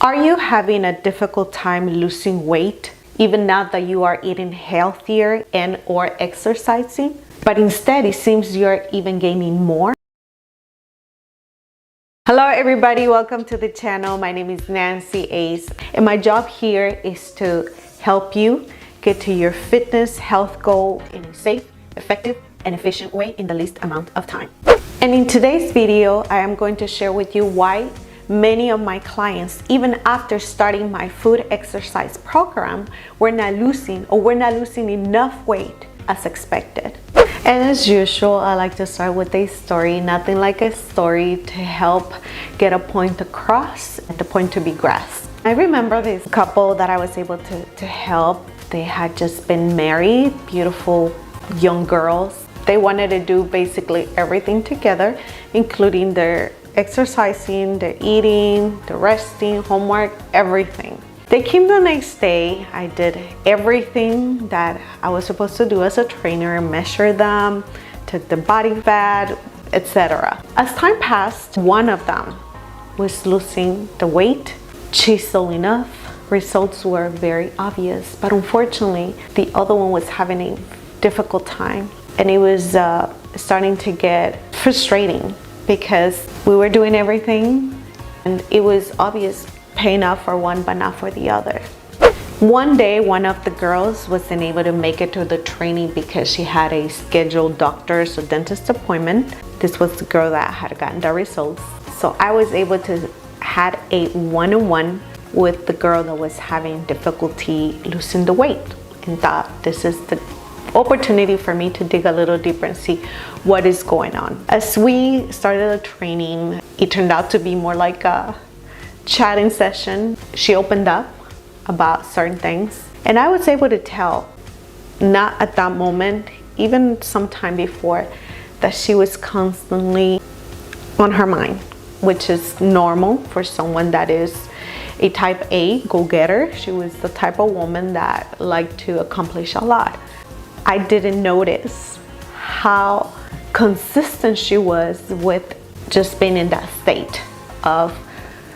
Are you having a difficult time losing weight, even now that you are eating healthier and or exercising, but instead it seems you're even gaining more? Hello everybody, welcome to the channel. My name is Nancy Ace, and my job here is to help you get to your fitness health goal in a safe, effective, and efficient way in the least amount of time. And in today's video, I am going to share with you why many of my clients, even after starting my food exercise program, we're not losing enough weight as expected. And as usual, I like to start with a story. Nothing like a story to help get a point across and the point to be grasped. I remember this couple that I was able to help. They had just been married, beautiful young girls. They wanted to do basically everything together, including their exercising, the eating, the resting, homework, everything. They came the next day. I did everything that I was supposed to do as a trainer, measure them, took the body fat, etc. As time passed, one of them was losing the weight, chisel enough. Results were very obvious, but unfortunately, the other one was having a difficult time, and it was starting to get frustrating, because we were doing everything and it was obvious paying off for one but not for the other. One day, one of the girls wasn't able to make it to the training because she had a scheduled doctor's or dentist appointment. This was the girl that had gotten the results. So I was able to had a one-on-one with the girl that was having difficulty losing the weight, and thought this is the opportunity for me to dig a little deeper and see what is going on. As we started the training, it turned out to be more like a chatting session. She opened up about certain things, and I was able to tell, not at that moment, even sometime before, that she was constantly on her mind, which is normal for someone that is a type A go-getter. She was the type of woman that liked to accomplish a lot. I didn't notice how consistent she was with just being in that state of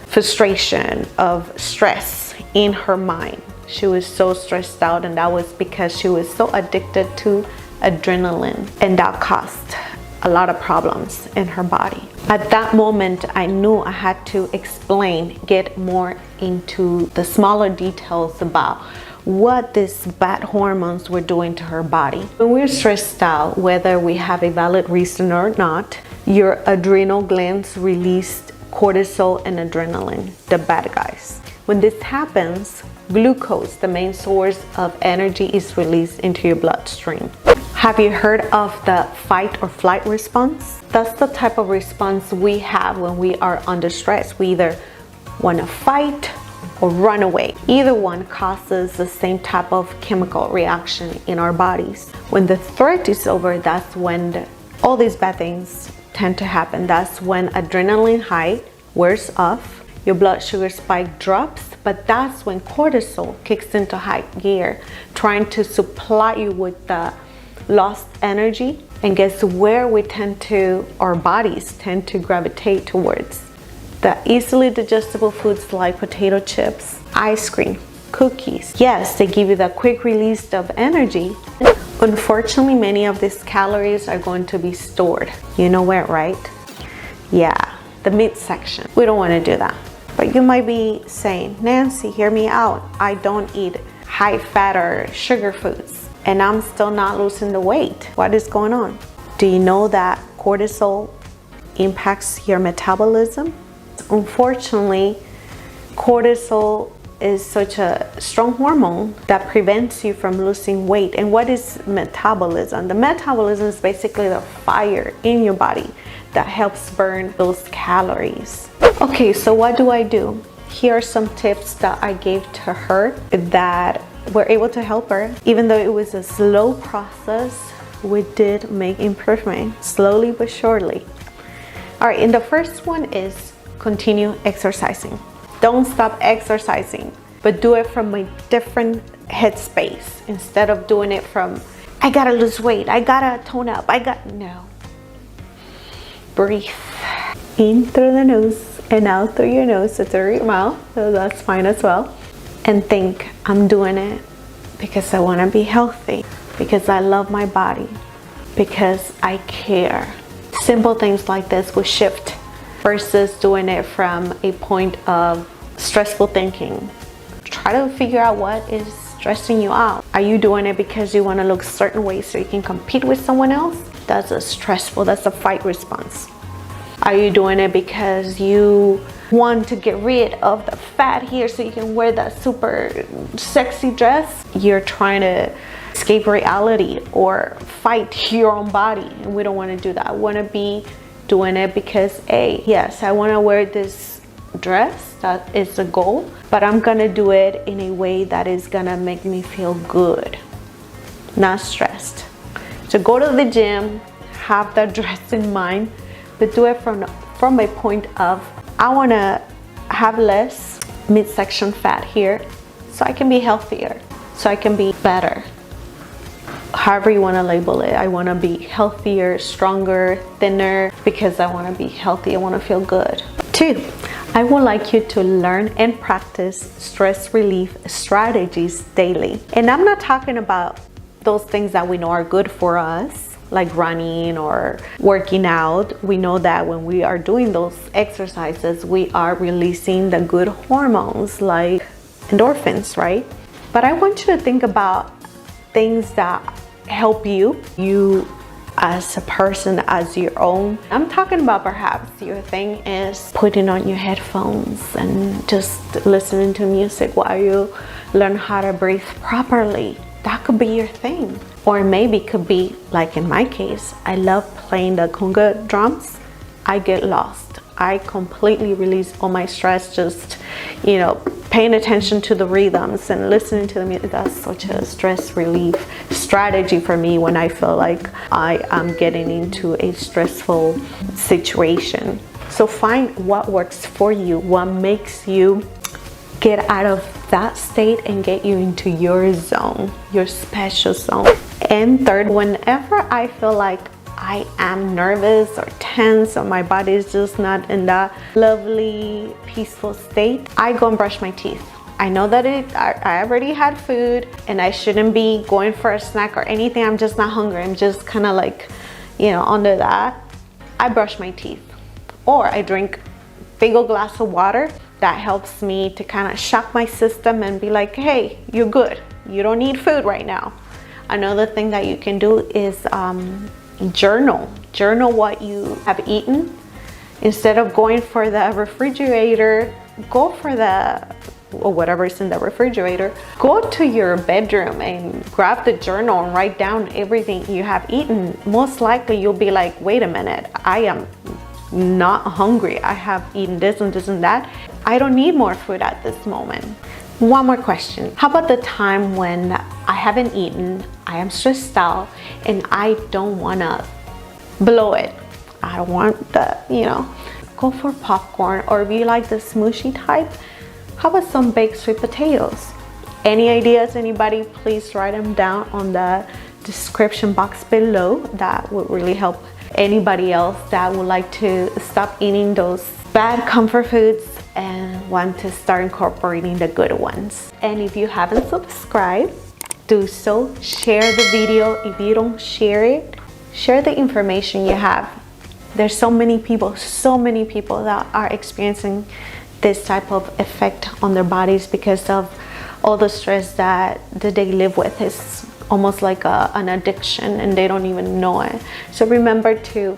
frustration, of stress in her mind. She was so stressed out, and that was because she was so addicted to adrenaline, and that caused a lot of problems in her body. At that moment, I knew I had to explain, get more into the smaller details about what these bad hormones were doing to her body. When we're stressed out, whether we have a valid reason or not, your adrenal glands release cortisol and adrenaline, the bad guys. When this happens, glucose, the main source of energy, is released into your bloodstream. Have you heard of the fight or flight response? That's the type of response we have when we are under stress. We either want to fight or run away. Either one causes the same type of chemical reaction in our bodies. When the threat is over, that's when all these bad things tend to happen. That's when adrenaline high wears off, your blood sugar spike drops, but that's when cortisol kicks into high gear, trying to supply you with the lost energy. And guess where our bodies tend to gravitate towards? The easily digestible foods like potato chips, ice cream, cookies. Yes, they give you that quick release of energy. Unfortunately, many of these calories are going to be stored. You know where, right? Yeah, the meat section. We don't want to do that. But you might be saying, Nancy, hear me out. I don't eat high fat or sugar foods, and I'm still not losing the weight. What is going on? Do you know that cortisol impacts your metabolism? Unfortunately, cortisol is such a strong hormone that prevents you from losing weight. And what is metabolism? The metabolism is basically the fire in your body that helps burn those calories. Okay, so what do? Here are some tips that I gave to her that were able to help her. Even though it was a slow process, we did make improvement, slowly but surely. All right, and the first one is continue exercising. Don't stop exercising, but do it from a different headspace. Instead of doing it from, I gotta lose weight, I gotta tone up, no. Breathe in through the nose, and out through your nose to through your mouth, so that's fine as well. And think, I'm doing it because I want to be healthy, because I love my body, because I care. Simple things like this will shift versus doing it from a point of stressful thinking. Try to figure out what is stressing you out. Are you doing it because you want to look a certain way so you can compete with someone else? That's a fight response. Are you doing it because you want to get rid of the fat here so you can wear that super sexy dress? You're trying to escape reality or fight your own body, and we don't want to do that. I want to be doing it because yes, I want to wear this dress, that is the goal, but I'm gonna do it in a way that is gonna make me feel good, not stressed. So go to the gym, have that dress in mind, but do it from a point of, I want to have less midsection fat here so I can be healthier, so I can be better. However you want to label it. I want to be healthier, stronger, thinner, because I want to be healthy. I want to feel good. 2, I would like you to learn and practice stress relief strategies daily. And I'm not talking about those things that we know are good for us, like running or working out. We know that when we are doing those exercises, we are releasing the good hormones like endorphins, right? But I want you to think about things that help you as a person, as your own. I'm talking about perhaps your thing is putting on your headphones and just listening to music while you learn how to breathe properly. That could be your thing. Or maybe it could be, like in my case, I love playing the conga drums. I get lost. I completely release all my stress just, paying attention to the rhythms and listening to the music. That's such a stress relief strategy for me when I feel like I am getting into a stressful situation. So find what works for you, what makes you get out of that state and get you into your zone, your special zone. And 3rd, whenever I feel like I am nervous or tense or my body is just not in that lovely, peaceful state, I go and brush my teeth. I know that I already had food and I shouldn't be going for a snack or anything. I'm just not hungry. I'm just kind of like, under that. I brush my teeth. Or I drink a big old glass of water. That helps me to kind of shock my system and be like, hey, you're good. You don't need food right now. Another thing that you can do is journal what you have eaten. Instead of going for the refrigerator, go for whatever is in the refrigerator. Go to your bedroom and grab the journal and write down everything you have eaten. Most likely you'll be like, wait a minute, I am not hungry. I have eaten this and this and that. I don't need more food at this moment. One more question. How about the time when I haven't eaten, I am stressed out, and I don't want to blow it? I don't want go for popcorn, or if you like the smooshy type, how about some baked sweet potatoes? Any ideas, anybody? Please write them down on the description box below. That would really help anybody else that would like to stop eating those bad comfort foods and want to start incorporating the good ones. And if you haven't subscribed, do so. Share the video. If you don't share it, share the information you have. There's so many people that are experiencing this type of effect on their bodies because of all the stress that they live with. It's almost like an addiction and they don't even know it. So remember to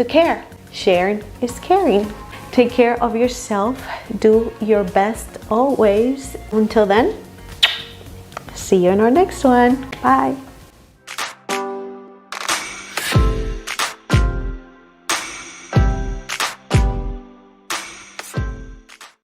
care. Sharing is caring. Take care of yourself. Do your best always. Until then, see you in our next one. Bye.